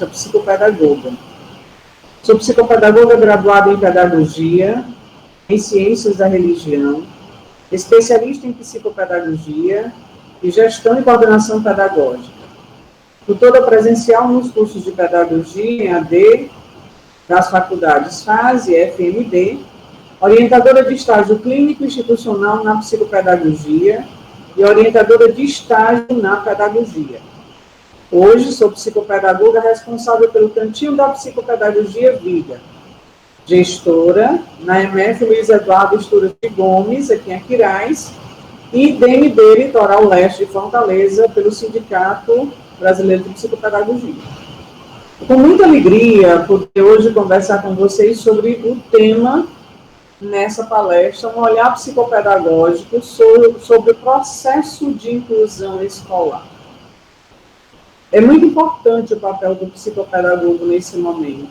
pedagógica, psicopedagoga. Sou psicopedagoga graduada em pedagogia, em ciências da religião, especialista em psicopedagogia e gestão e coordenação pedagógica. Tutora presencial nos cursos de pedagogia em AD das faculdades FAS e FMD, orientadora de estágio clínico institucional na psicopedagogia e orientadora de estágio na pedagogia. Hoje sou psicopedagoga responsável pelo Cantinho da Psicopedagogia Vida, gestora na MF Luiz Eduardo Estura de Gomes, aqui em Aquiraz, e DMB Litoral Leste de Fortaleza, pelo Sindicato Brasileiro de Psicopedagogia. Com muita alegria poder hoje conversar com vocês sobre o tema nessa palestra, um olhar psicopedagógico sobre o processo de inclusão escolar. É muito importante o papel do psicopedagogo nesse momento,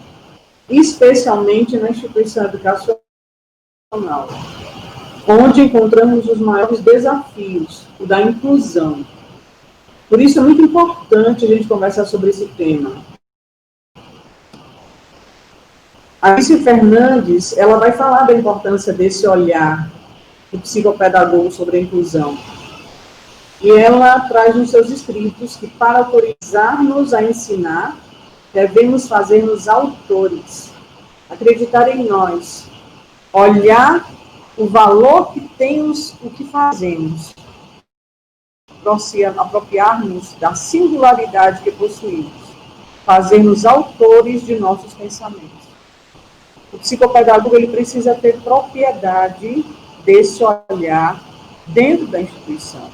especialmente na instituição educacional, onde encontramos os maiores desafios, o da inclusão. Por isso é muito importante a gente conversar sobre esse tema. A Alice Fernandes, ela vai falar da importância desse olhar do psicopedagogo sobre a inclusão. E ela traz nos seus escritos que, para autorizar-nos a ensinar, devemos fazer-nos autores, acreditar em nós, olhar o valor que temos, o que fazemos, apropriar-nos da singularidade que possuímos, fazer-nos autores de nossos pensamentos. O psicopedagogo ele precisa ter propriedade desse olhar dentro da instituição,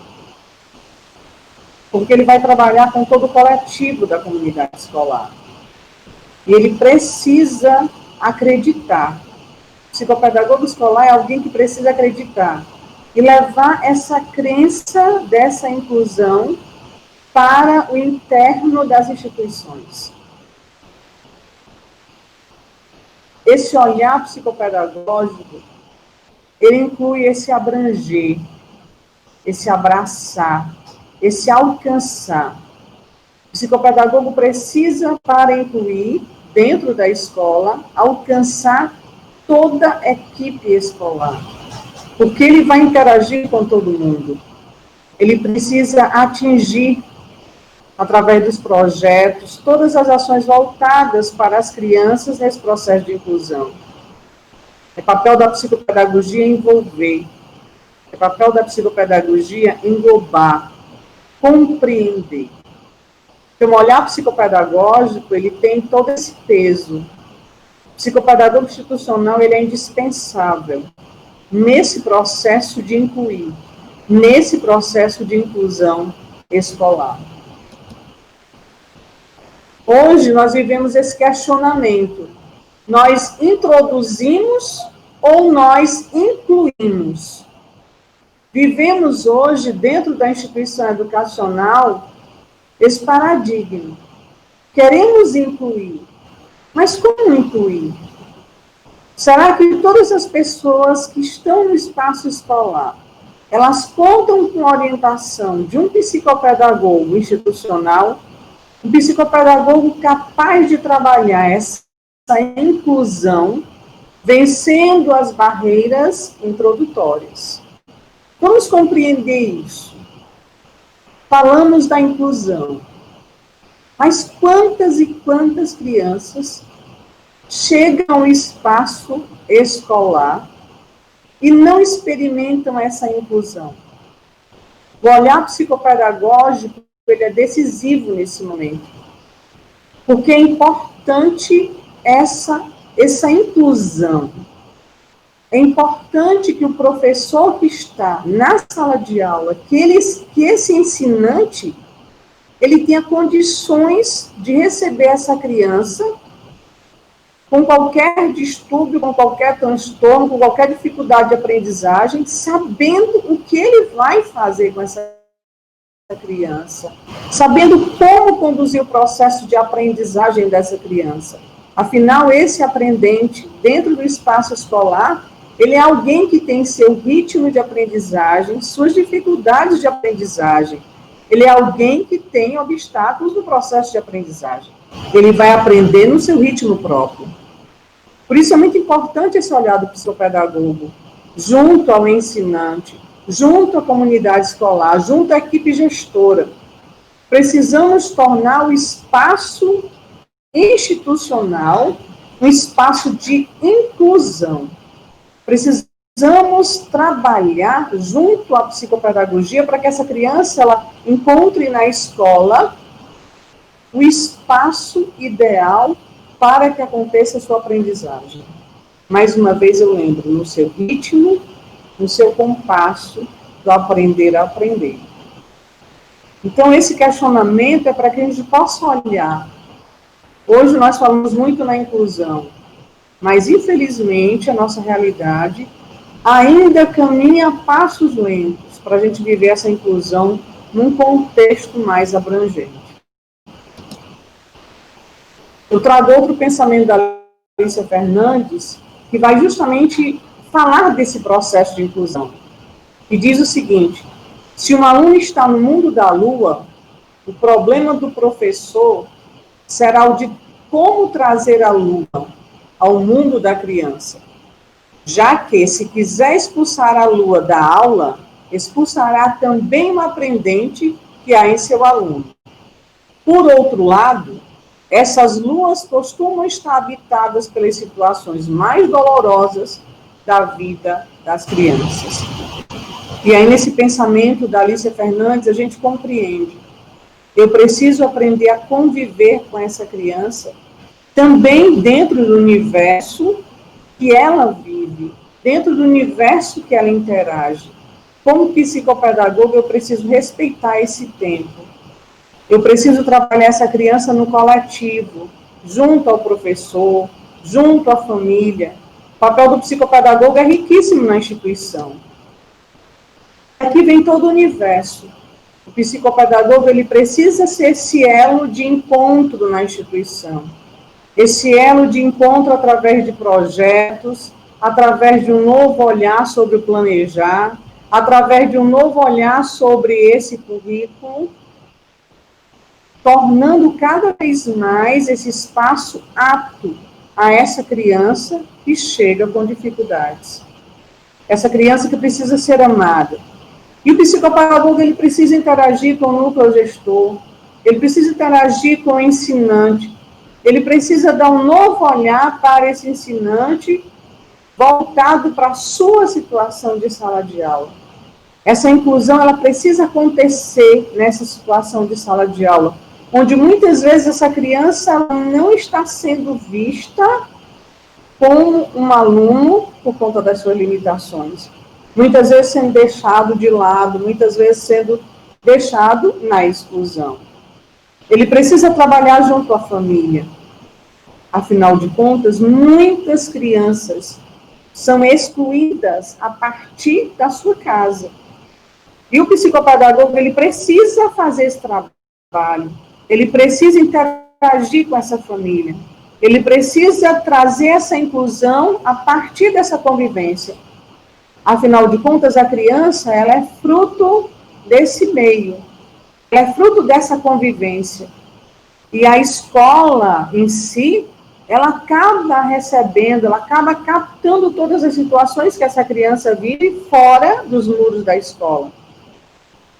porque ele vai trabalhar com todo o coletivo da comunidade escolar. E ele precisa acreditar. O psicopedagogo escolar é alguém que precisa acreditar e levar essa crença dessa inclusão para o interno das instituições. Esse olhar psicopedagógico, ele inclui esse abranger, esse abraçar, esse alcançar. O psicopedagogo precisa, para incluir, dentro da escola, alcançar toda a equipe escolar. Porque ele vai interagir com todo mundo. Ele precisa atingir, através dos projetos, todas as ações voltadas para as crianças nesse processo de inclusão. É papel da psicopedagogia envolver. É papel da psicopedagogia englobar, compreender. Então, o olhar psicopedagógico, ele tem todo esse peso. O psicopedagogo institucional, ele é indispensável nesse processo de incluir, nesse processo de inclusão escolar. Hoje, nós vivemos esse questionamento. Nós introduzimos ou nós incluímos? Vivemos hoje, dentro da instituição educacional, esse paradigma. Queremos incluir, mas como incluir? Será que todas as pessoas que estão no espaço escolar, elas contam com a orientação de um psicopedagogo institucional, um psicopedagogo capaz de trabalhar essa inclusão, vencendo as barreiras introdutórias? Vamos compreender isso. Falamos da inclusão, mas quantas e quantas crianças chegam ao espaço escolar e não experimentam essa inclusão? O olhar psicopedagógico, ele é decisivo nesse momento, porque é importante essa inclusão. É importante que o professor que está na sala de aula, que esse ensinante, ele tenha condições de receber essa criança com qualquer distúrbio, com qualquer transtorno, com qualquer dificuldade de aprendizagem, sabendo o que ele vai fazer com essa criança, sabendo como conduzir o processo de aprendizagem dessa criança. Afinal, esse aprendente, dentro do espaço escolar, ele é alguém que tem seu ritmo de aprendizagem, suas dificuldades de aprendizagem. Ele é alguém que tem obstáculos no processo de aprendizagem. Ele vai aprender no seu ritmo próprio. Por isso é muito importante esse olhar do psicopedagogo, junto ao ensinante, junto à comunidade escolar, junto à equipe gestora. Precisamos tornar o espaço institucional um espaço de inclusão. Precisamos trabalhar junto à psicopedagogia para que essa criança ela encontre na escola o espaço ideal para que aconteça a sua aprendizagem. Mais uma vez eu lembro, no seu ritmo, no seu compasso, do aprender a aprender. Então, esse questionamento é para que a gente possa olhar. Hoje nós falamos muito na inclusão, mas infelizmente a nossa realidade ainda caminha a passos lentos para a gente viver essa inclusão num contexto mais abrangente. Eu trago outro pensamento da Lícia Fernandes, que vai justamente falar desse processo de inclusão. E diz o seguinte: se um aluno está no mundo da lua, o problema do professor será o de como trazer a lua ao mundo da criança. Já que, se quiser expulsar a lua da aula, expulsará também o aprendente que há em seu aluno. Por outro lado, essas luas costumam estar habitadas pelas situações mais dolorosas da vida das crianças. E aí, nesse pensamento da Lícia Fernandes, a gente compreende. Eu preciso aprender a conviver com essa criança, também dentro do universo que ela vive, dentro do universo que ela interage. Como psicopedagogo, eu preciso respeitar esse tempo. Eu preciso trabalhar essa criança no coletivo, junto ao professor, junto à família. O papel do psicopedagogo é riquíssimo na instituição. Aqui vem todo o universo. O psicopedagogo ele precisa ser esse elo de encontro na instituição. Esse elo de encontro através de projetos, através de um novo olhar sobre o planejar, através de um novo olhar sobre esse currículo, tornando cada vez mais esse espaço apto a essa criança que chega com dificuldades. Essa criança que precisa ser amada. E o psicopedagogo ele precisa interagir com o núcleo gestor, ele precisa interagir com o ensinante, ele precisa dar um novo olhar para esse ensinante voltado para a sua situação de sala de aula. Essa inclusão ela precisa acontecer nessa situação de sala de aula, onde muitas vezes essa criança não está sendo vista como um aluno por conta das suas limitações. Muitas vezes sendo deixado de lado, muitas vezes sendo deixado na exclusão. Ele precisa trabalhar junto à família. Afinal de contas, muitas crianças são excluídas a partir da sua casa. E o psicopedagogo, ele precisa fazer esse trabalho. Ele precisa interagir com essa família. Ele precisa trazer essa inclusão a partir dessa convivência. Afinal de contas, a criança, ela é fruto desse meio. Ela é fruto dessa convivência. E a escola em si, ela acaba recebendo, ela acaba captando todas as situações que essa criança vive fora dos muros da escola.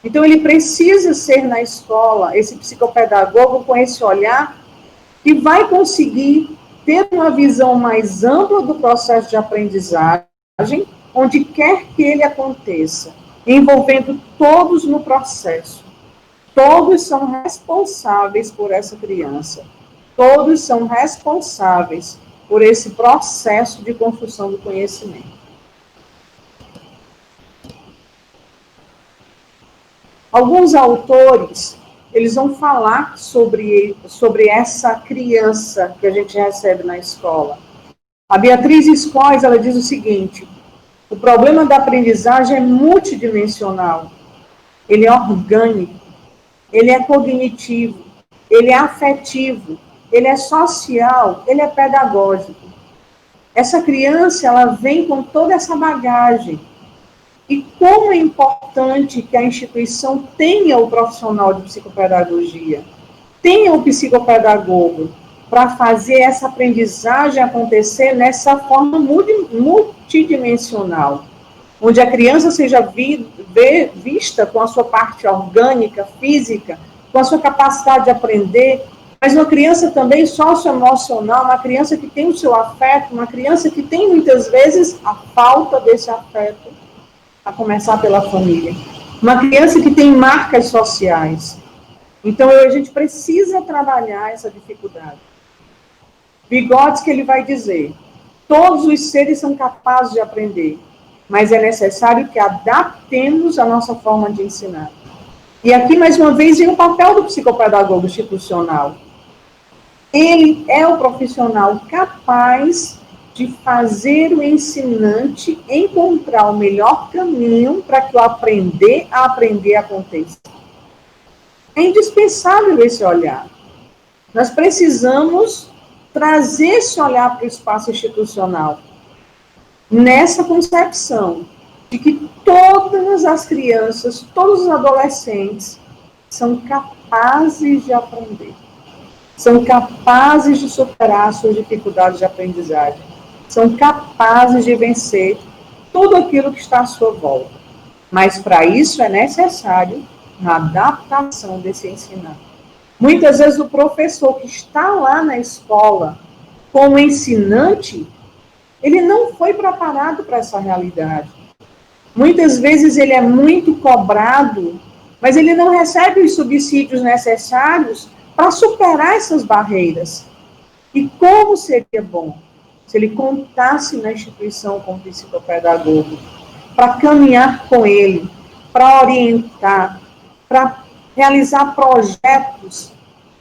Então, ele precisa ser na escola, esse psicopedagogo com esse olhar, que vai conseguir ter uma visão mais ampla do processo de aprendizagem, onde quer que ele aconteça, envolvendo todos no processo. Todos são responsáveis por essa criança. Todos são responsáveis por esse processo de construção do conhecimento. Alguns autores, eles vão falar sobre essa criança que a gente recebe na escola. A Beatriz Escois, ela diz o seguinte: o problema da aprendizagem é multidimensional. Ele é orgânico, ele é cognitivo, ele é afetivo, ele é social, ele é pedagógico. Essa criança, ela vem com toda essa bagagem. E como é importante que a instituição tenha o profissional de psicopedagogia. tenha o psicopedagogo para fazer essa aprendizagem acontecer nessa forma multidimensional, onde a criança seja vista com a sua parte orgânica, física, com a sua capacidade de aprender, mas uma criança também socioemocional, uma criança que tem o seu afeto, uma criança que tem muitas vezes a falta desse afeto, a começar pela família. Uma criança que tem marcas sociais. Então, a gente precisa trabalhar essa dificuldade. Vygotsky, ele vai dizer, todos os seres são capazes de aprender, mas é necessário que adaptemos a nossa forma de ensinar. E aqui, mais uma vez, vem o papel do psicopedagogo institucional. Ele é o profissional capaz de fazer o ensinante encontrar o melhor caminho para que o aprender aconteça. É indispensável esse olhar. Nós precisamos trazer esse olhar para o espaço institucional, nessa concepção de que todas as crianças, todos os adolescentes são capazes de aprender, são capazes de superar suas dificuldades de aprendizagem, são capazes de vencer tudo aquilo que está à sua volta. Mas para isso é necessário uma adaptação desse ensinar. Muitas vezes o professor que está lá na escola como ensinante, ele não foi preparado para essa realidade. Muitas vezes ele é muito cobrado, mas ele não recebe os subsídios necessários para superar essas barreiras. E como seria bom se ele contasse na instituição com o psicopedagogo, para caminhar com ele, para orientar, para realizar projetos,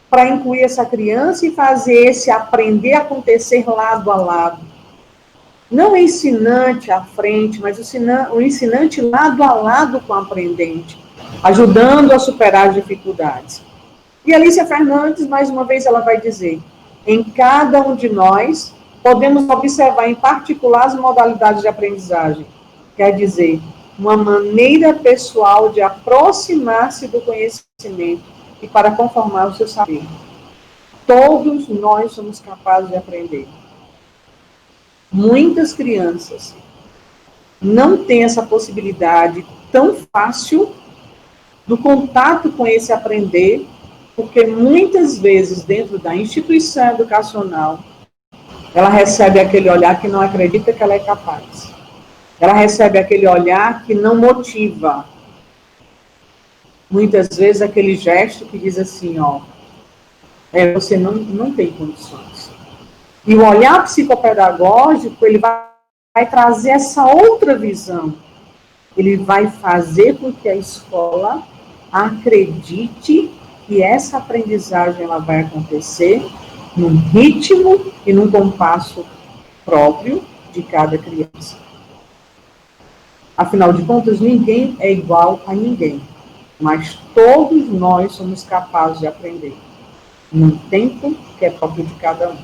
para incluir essa criança e fazer esse aprender acontecer lado a lado. Não o ensinante à frente, mas o ensinante lado a lado com o aprendente, ajudando a superar as dificuldades. E Alicia Fernandes, mais uma vez, ela vai dizer, em cada um de nós, podemos observar em particular as modalidades de aprendizagem. Quer dizer, uma maneira pessoal de aproximar-se do conhecimento e para conformar o seu saber. Todos nós somos capazes de aprender. Muitas crianças não têm essa possibilidade tão fácil do contato com esse aprender, porque muitas vezes dentro da instituição educacional, ela recebe aquele olhar que não acredita que ela é capaz. Ela recebe aquele olhar que não motiva. Muitas vezes aquele gesto que diz assim, ó, você não tem condições. E o olhar psicopedagógico, ele vai trazer essa outra visão. Ele vai fazer com que a escola acredite que essa aprendizagem ela vai acontecer num ritmo e num compasso próprio de cada criança. Afinal de contas, ninguém é igual a ninguém, mas todos nós somos capazes de aprender, num tempo que é próprio de cada um.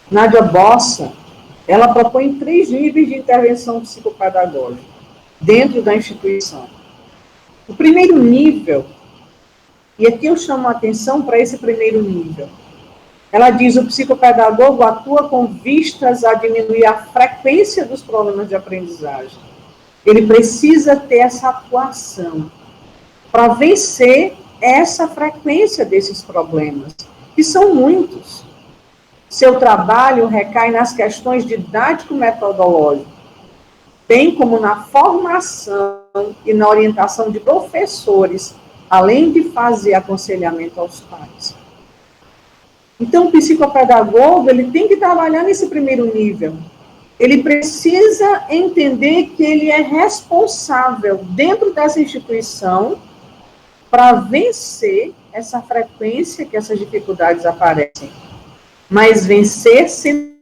Nádia Bossa, ela propõe 3 níveis de intervenção psicopedagógica dentro da instituição. O primeiro nível, e aqui eu chamo a atenção para esse primeiro nível, ela diz, o psicopedagogo atua com vistas a diminuir a frequência dos problemas de aprendizagem. Ele precisa ter essa atuação para vencer essa frequência desses problemas, que são muitos. Seu trabalho recai nas questões didático-metodológicas, bem como na formação e na orientação de professores, além de fazer aconselhamento aos pais. Então, o psicopedagogo, ele tem que trabalhar nesse primeiro nível. Ele precisa entender que ele é responsável dentro dessa instituição para vencer essa frequência que essas dificuldades aparecem. Mas vencer sendo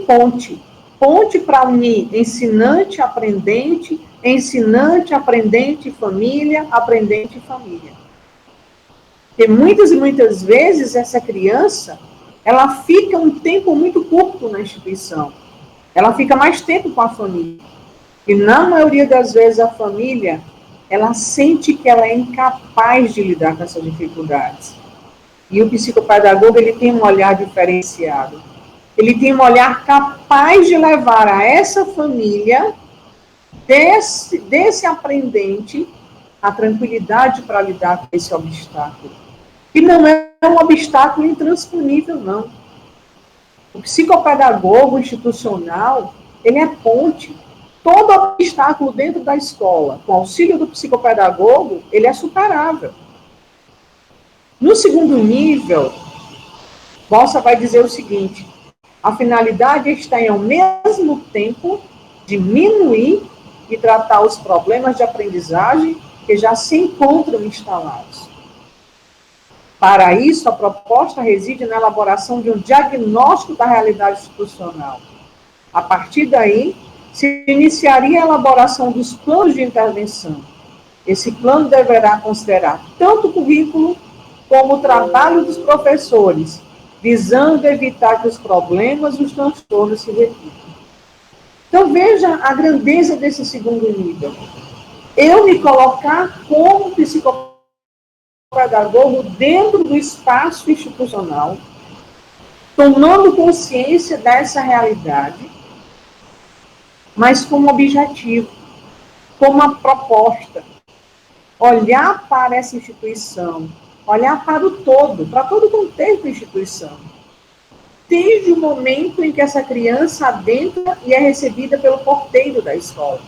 ponte. Ponte para unir ensinante, aprendente e família, aprendente e família. Porque muitas e muitas vezes essa criança, ela fica um tempo muito curto na instituição. Ela fica mais tempo com a família. E na maioria das vezes a família, ela sente que ela é incapaz de lidar com essas dificuldades. E o psicopedagogo, ele tem um olhar diferenciado. Ele tem um olhar capaz de levar a essa família, desse aprendente, a tranquilidade para lidar com esse obstáculo. E não é um obstáculo intransponível, não. O psicopedagogo institucional, ele é ponte. Todo obstáculo dentro da escola, com auxílio do psicopedagogo, ele é superável. No segundo nível, Bossa vai dizer o seguinte: a finalidade está em, ao mesmo tempo, diminuir e tratar os problemas de aprendizagem que já se encontram instalados. Para isso, a proposta reside na elaboração de um diagnóstico da realidade institucional. A partir daí, se iniciaria a elaboração dos planos de intervenção. Esse plano deverá considerar tanto o currículo como o trabalho dos professores, visando evitar que os problemas e os transtornos se repitam. Então, veja a grandeza desse segundo nível. Eu me colocar como psicopedagogo dentro do espaço institucional, tomando consciência dessa realidade, mas como objetivo, como uma proposta. Olhar para essa instituição, olhar para o todo, para todo o contexto da instituição. Desde o momento em que essa criança adentra e é recebida pelo porteiro da escola,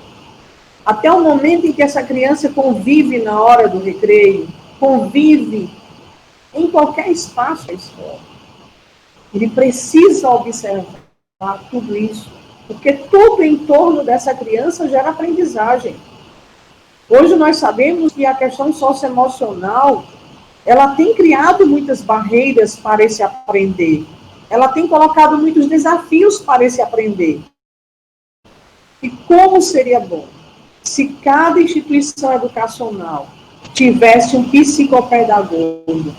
até o momento em que essa criança convive na hora do recreio, convive em qualquer espaço da escola. Ele precisa observar tudo isso, porque tudo em torno dessa criança gera aprendizagem. Hoje nós sabemos que a questão socioemocional, ela tem criado muitas barreiras para esse aprender. Ela tem colocado muitos desafios para esse aprender. E como seria bom se cada instituição educacional tivesse um psicopedagogo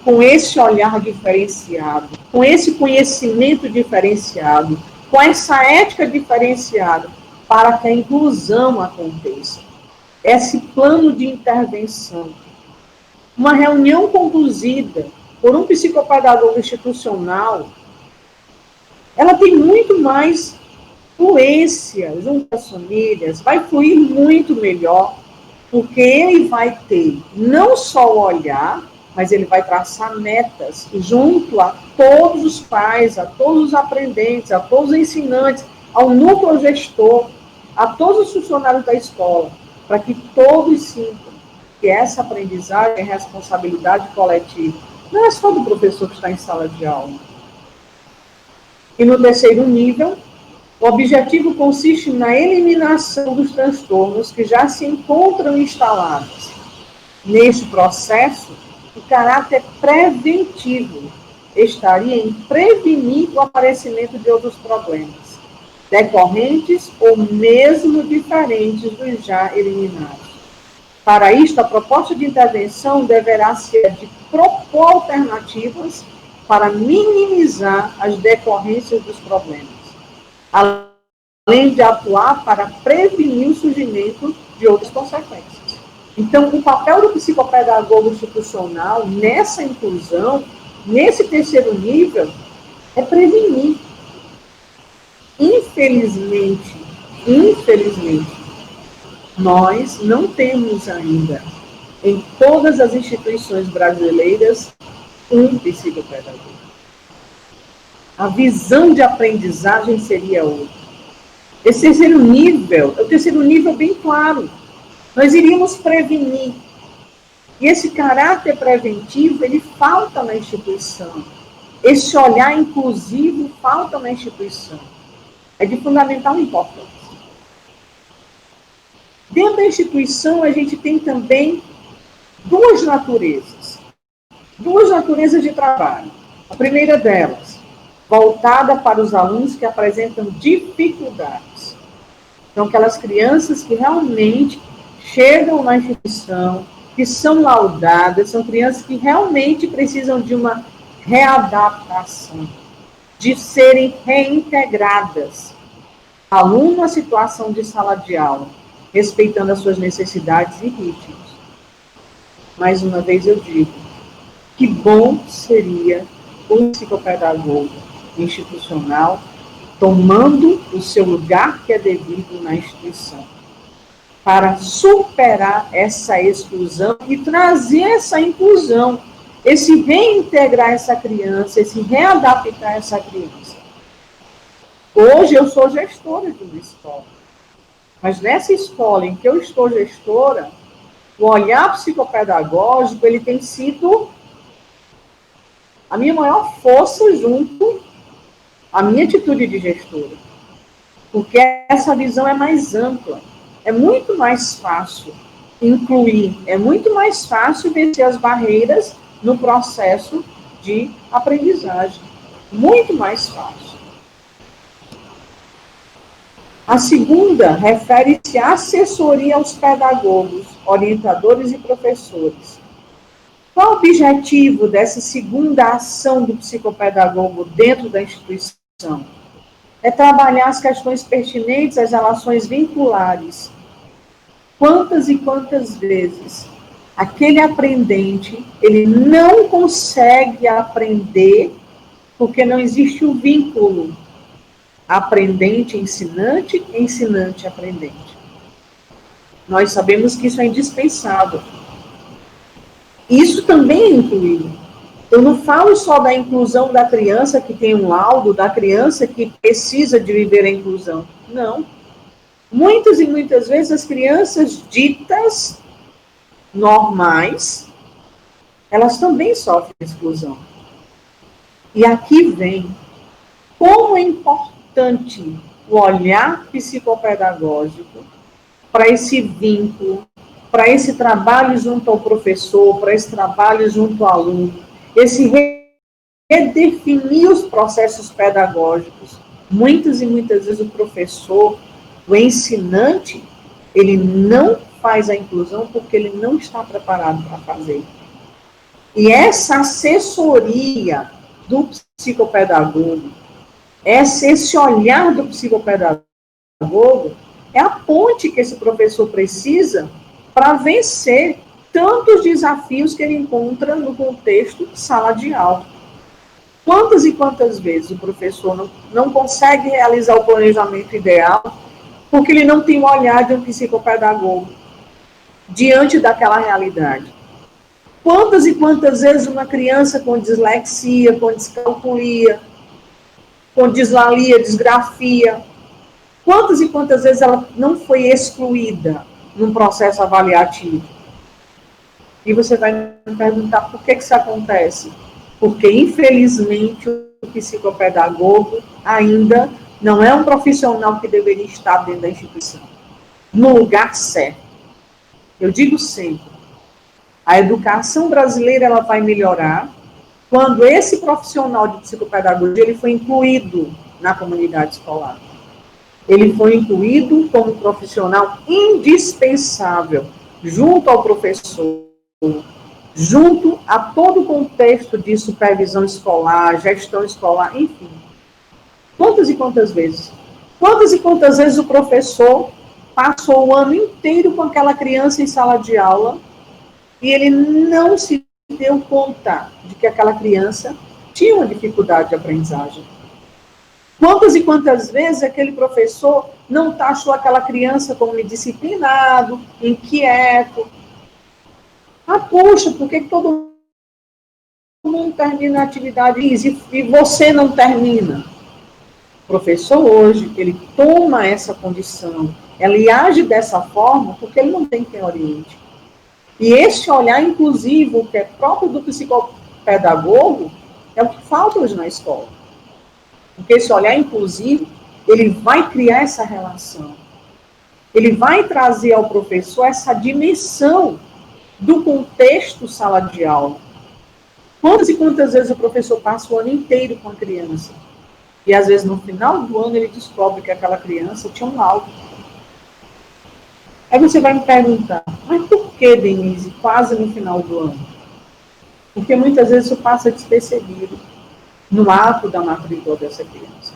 com esse olhar diferenciado, com esse conhecimento diferenciado, com essa ética diferenciada, para que a inclusão aconteça. Esse plano de intervenção, uma reunião conduzida por um psicopedagogo institucional, ela tem muito mais fluência junto às famílias, vai fluir muito melhor, porque ele vai ter não só o olhar, mas ele vai traçar metas junto a todos os pais, a todos os aprendentes, a todos os ensinantes, ao núcleo gestor, a todos os funcionários da escola, para que todos sintam que essa aprendizagem é responsabilidade coletiva. Não é só do professor que está em sala de aula. E no terceiro nível, o objetivo consiste na eliminação dos transtornos que já se encontram instalados. Neste processo, o caráter preventivo estaria em prevenir o aparecimento de outros problemas, decorrentes ou mesmo diferentes dos já eliminados. Para isto, a proposta de intervenção deverá ser de propor alternativas para minimizar as decorrências dos problemas, além de atuar para prevenir o surgimento de outras consequências. Então, o papel do psicopedagogo institucional nessa inclusão, nesse terceiro nível, é prevenir. Infelizmente, nós não temos ainda, em todas as instituições brasileiras, um psicopedagogo. A visão de aprendizagem seria outra. Esse terceiro nível, é o terceiro nível bem claro. Nós iríamos prevenir. E esse caráter preventivo, ele falta na instituição. Esse olhar inclusivo falta na instituição. É de fundamental importância. Dentro da instituição, a gente tem também duas naturezas de trabalho. A primeira delas, voltada para os alunos que apresentam dificuldades. Então, aquelas crianças que realmente chegam na instituição, que são laudadas, são crianças que realmente precisam de uma readaptação, de serem reintegradas. Aluno na situação de sala de aula, respeitando as suas necessidades e ritmos. Mais uma vez eu digo, que bom seria o psicopedagogo institucional tomando o seu lugar que é devido na instituição, para superar essa exclusão e trazer essa inclusão, esse reintegrar essa criança, esse readaptar essa criança. Hoje eu sou gestora de uma escola, mas nessa escola em que eu estou gestora, o olhar psicopedagógico, ele tem sido a minha maior força junto à minha atitude de gestora. Porque essa visão é mais ampla, é muito mais fácil incluir, é muito mais fácil vencer as barreiras no processo de aprendizagem. Muito mais fácil. A segunda refere-se à assessoria aos pedagogos, orientadores e professores. Qual o objetivo dessa segunda ação do psicopedagogo dentro da instituição? É trabalhar as questões pertinentes às relações vinculares. Quantas e quantas vezes aquele aprendente, ele não consegue aprender porque não existe o vínculo aprendente-ensinante, ensinante-aprendente. Nós sabemos que isso é indispensável. Isso também é incluído. Eu não falo só da inclusão da criança que tem um laudo, da criança que precisa de viver a inclusão. Não. Muitas e muitas vezes as crianças ditas normais, elas também sofrem exclusão. E aqui vem como é importante o olhar psicopedagógico para esse vínculo, para esse trabalho junto ao professor, para esse trabalho junto ao aluno, esse redefinir os processos pedagógicos. Muitas e muitas vezes o professor, o ensinante, ele não faz a inclusão porque ele não está preparado para fazer. E essa assessoria do psicopedagogo, esse olhar do psicopedagogo, é a ponte que esse professor precisa para vencer tantos desafios que ele encontra no contexto de sala de aula. Quantas e quantas vezes o professor não consegue realizar o planejamento ideal porque ele não tem o olhar de um psicopedagogo diante daquela realidade? Quantas e quantas vezes uma criança com dislexia, com descalculia, com dislalia, disgrafia, quantas e quantas vezes ela não foi excluída num processo avaliativo? E você vai me perguntar por que isso acontece? Porque, infelizmente, o psicopedagogo ainda não é um profissional que deveria estar dentro da instituição, no lugar certo. Eu digo sempre, a educação brasileira ela vai melhorar quando esse profissional de psicopedagogia ele foi incluído na comunidade escolar. Ele foi incluído como profissional indispensável junto ao professor, junto a todo o contexto de supervisão escolar, gestão escolar, enfim. Quantas e quantas vezes? Quantas e quantas vezes o professor passou o ano inteiro com aquela criança em sala de aula e ele não se deu conta de que aquela criança tinha uma dificuldade de aprendizagem? Quantas e quantas vezes aquele professor não taxou aquela criança como indisciplinado, inquieto? Ah, puxa, por que todo mundo termina a atividade e você não termina? O professor hoje, ele toma essa condição, ele age dessa forma porque ele não tem quem oriente. E esse olhar inclusivo, que é próprio do psicopedagogo, é o que falta hoje na escola. Porque esse olhar inclusivo, ele vai criar essa relação. Ele vai trazer ao professor essa dimensão do contexto sala de aula. Quantas e quantas vezes o professor passa o ano inteiro com a criança? E às vezes no final do ano ele descobre que aquela criança tinha um laudo. Aí você vai me perguntar, mas por que, Denise, quase no final do ano? Porque muitas vezes isso passa despercebido no ato da matrícula dessa criança.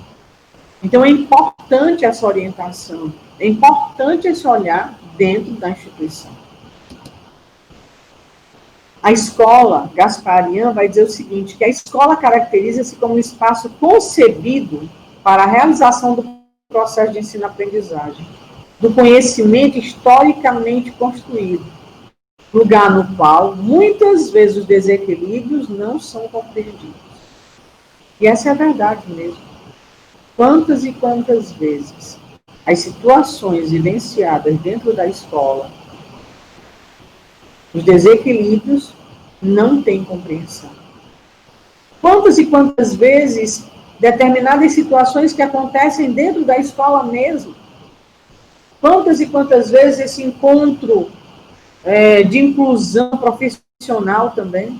Então é importante essa orientação, é importante esse olhar dentro da instituição. A escola, Gasparian vai dizer o seguinte, que a escola caracteriza-se como um espaço concebido para a realização do processo de ensino-aprendizagem, do conhecimento historicamente construído, lugar no qual, muitas vezes, os desequilíbrios não são compreendidos. E essa é a verdade mesmo. Quantas e quantas vezes as situações vivenciadas dentro da escola, os desequilíbrios não têm compreensão. Quantas e quantas vezes determinadas situações que acontecem dentro da escola mesmo, quantas e quantas vezes esse encontro de inclusão profissional também,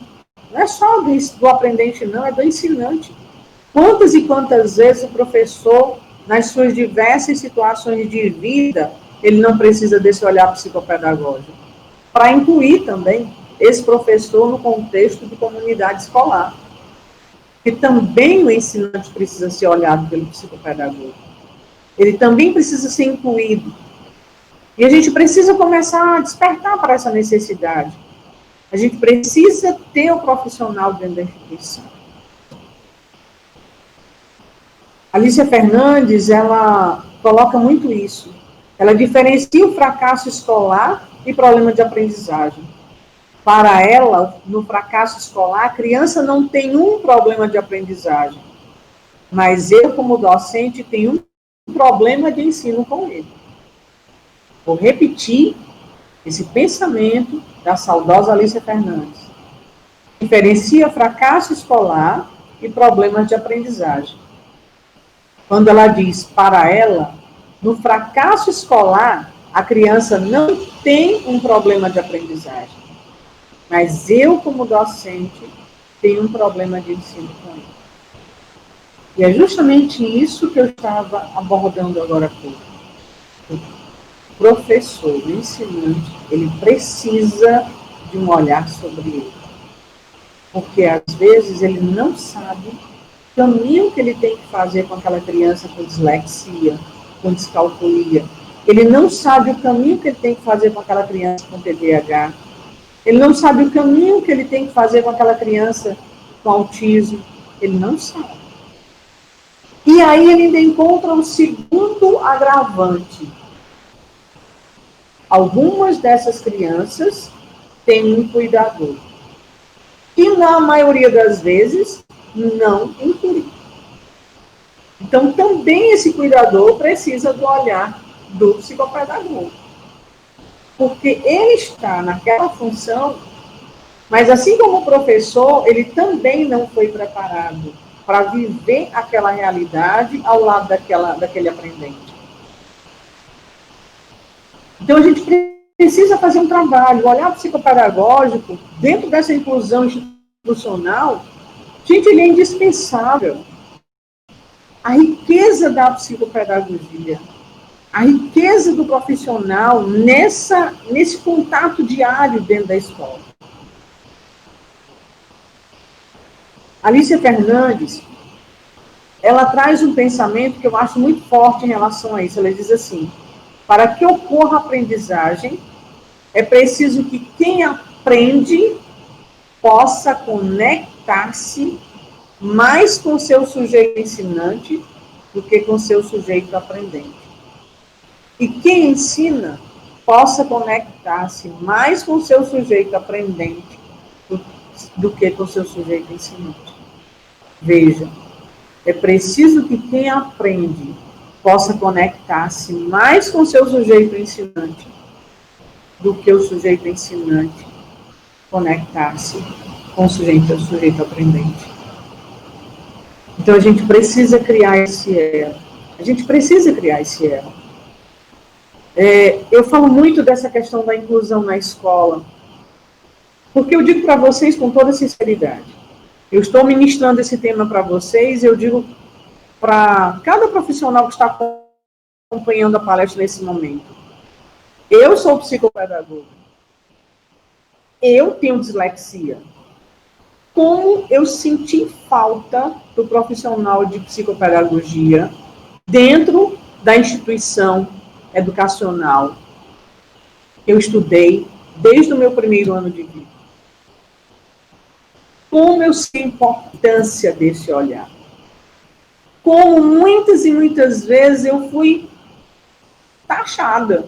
não é só do aprendente não, é do ensinante. Quantas e quantas vezes o professor, nas suas diversas situações de vida, ele não precisa desse olhar psicopedagógico, para incluir também esse professor no contexto de comunidade escolar. Que também o ensinante precisa ser olhado pelo psicopedagogo. Ele também precisa ser incluído. E a gente precisa começar a despertar para essa necessidade. A gente precisa ter o profissional dentro da instituição. Alicia Fernandes, ela coloca muito isso. Ela diferencia o fracasso escolar e problema de aprendizagem. Para ela, no fracasso escolar, a criança não tem um problema de aprendizagem, mas eu, como docente, tenho um problema de ensino com ele. Vou repetir esse pensamento da saudosa Alicia Fernandes. Diferencia fracasso escolar e problemas de aprendizagem. Quando ela diz, para ela, no fracasso escolar, a criança não tem um problema de aprendizagem. Mas eu, como docente, tenho um problema de ensino com ele. E é justamente isso que eu estava abordando agora há pouco. O professor, o ensinante, ele precisa de um olhar sobre ele. Porque, às vezes, ele não sabe o caminho que ele tem que fazer com aquela criança com dislexia, com descalculia. Ele não sabe o caminho que ele tem que fazer com aquela criança com TDAH. Ele não sabe o caminho que ele tem que fazer com aquela criança com autismo. Ele não sabe. E aí ele ainda encontra um segundo agravante. Algumas dessas crianças têm um cuidador. E na maioria das vezes, não inclui. Então, também esse cuidador precisa do olhar do psicopedagogo. Porque ele está naquela função, mas assim como o professor, ele também não foi preparado para viver aquela realidade ao lado daquele aprendente. Então, a gente precisa fazer um trabalho, olhar psicopedagógico, dentro dessa inclusão institucional, gente, ele é indispensável. A riqueza da psicopedagogia, a riqueza do profissional nesse contato diário dentro da escola. Alicia Fernandes, ela traz um pensamento que eu acho muito forte em relação a isso. Ela diz assim, para que ocorra aprendizagem, é preciso que quem aprende possa conectar-se mais com seu sujeito ensinante do que com seu sujeito aprendente. E quem ensina possa conectar-se mais com seu sujeito aprendente do que com seu sujeito ensinante. Veja, é preciso que quem aprende possa conectar-se mais com seu sujeito ensinante do que o sujeito ensinante conectar-se com o sujeito aprendente. Então, a gente precisa criar esse elo. A gente precisa criar esse elo. Eu falo muito dessa questão da inclusão na escola, porque eu digo para vocês com toda sinceridade, eu estou ministrando esse tema para vocês, eu digo para cada profissional que está acompanhando a palestra nesse momento, eu sou psicopedagoga, eu tenho dislexia. Como eu senti falta do profissional de psicopedagogia dentro da instituição educacional, Eu estudei desde o meu primeiro ano de vida. Como eu sei a importância desse olhar. Como muitas e muitas vezes eu fui taxada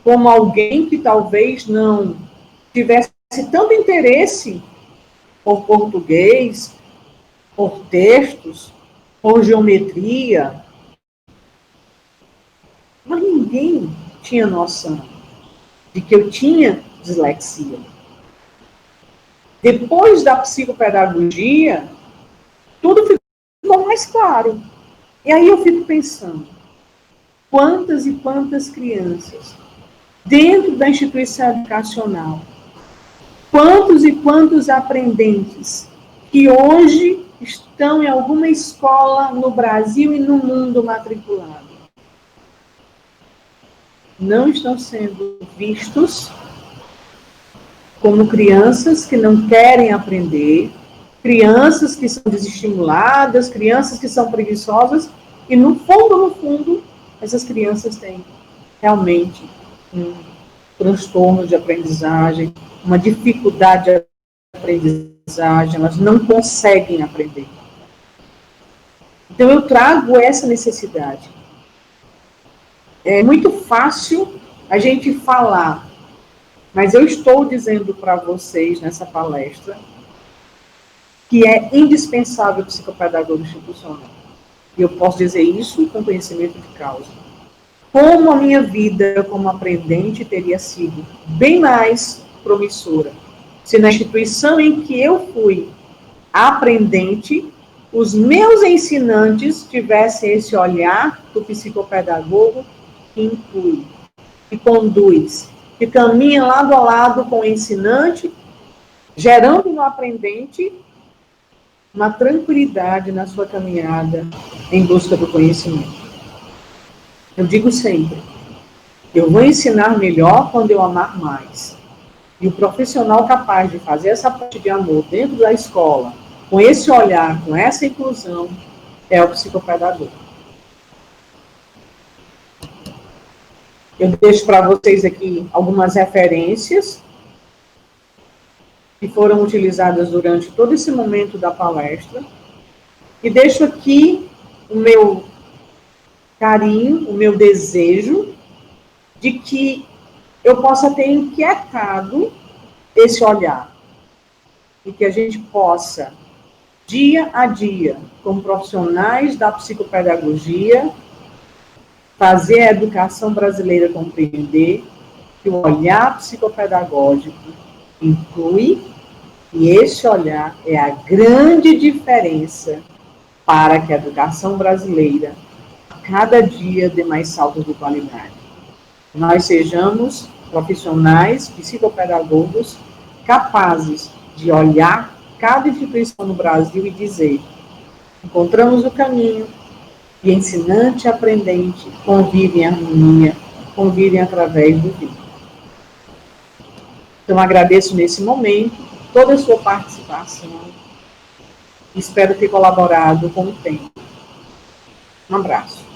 como alguém que talvez não tivesse tanto interesse por português, por textos, por geometria, mas ninguém tinha noção de que eu tinha dislexia. Depois da psicopedagogia, tudo ficou mais claro. E aí eu fico pensando, quantas e quantas crianças dentro da instituição educacional, quantos e quantos aprendentes que hoje estão em alguma escola no Brasil e no mundo matriculados, não estão sendo vistos como crianças que não querem aprender, crianças que são desestimuladas, crianças que são preguiçosas, e no fundo, essas crianças têm realmente um transtorno de aprendizagem, uma dificuldade de aprendizagem, elas não conseguem aprender. Então eu trago essa necessidade. É muito fácil a gente falar, mas eu estou dizendo para vocês nessa palestra que é indispensável o psicopedagogo institucional. E eu posso dizer isso com conhecimento de causa. Como a minha vida como aprendente teria sido bem mais promissora se na instituição em que eu fui aprendente, os meus ensinantes tivessem esse olhar do psicopedagogo que inclui, que conduz, que caminha lado a lado com o ensinante, gerando no aprendente uma tranquilidade na sua caminhada em busca do conhecimento. Eu digo sempre, eu vou ensinar melhor quando eu amar mais. E o profissional capaz de fazer essa parte de amor dentro da escola, com esse olhar, com essa inclusão, é o psicopedagogo. Eu deixo para vocês aqui algumas referências que foram utilizadas durante todo esse momento da palestra. E deixo aqui o meu carinho, o meu desejo de que eu possa ter inquietado esse olhar. E que a gente possa, dia a dia, como profissionais da psicopedagogia, fazer a educação brasileira compreender que o olhar psicopedagógico inclui, e esse olhar é a grande diferença para que a educação brasileira, cada dia, dê mais saltos de qualidade. Nós sejamos profissionais, psicopedagogos, capazes de olhar cada instituição no Brasil e dizer: encontramos o caminho, e ensinante e aprendente convivem em harmonia, convivem através do vídeo. Então, agradeço nesse momento toda a sua participação. Espero ter colaborado com o tempo. Um abraço.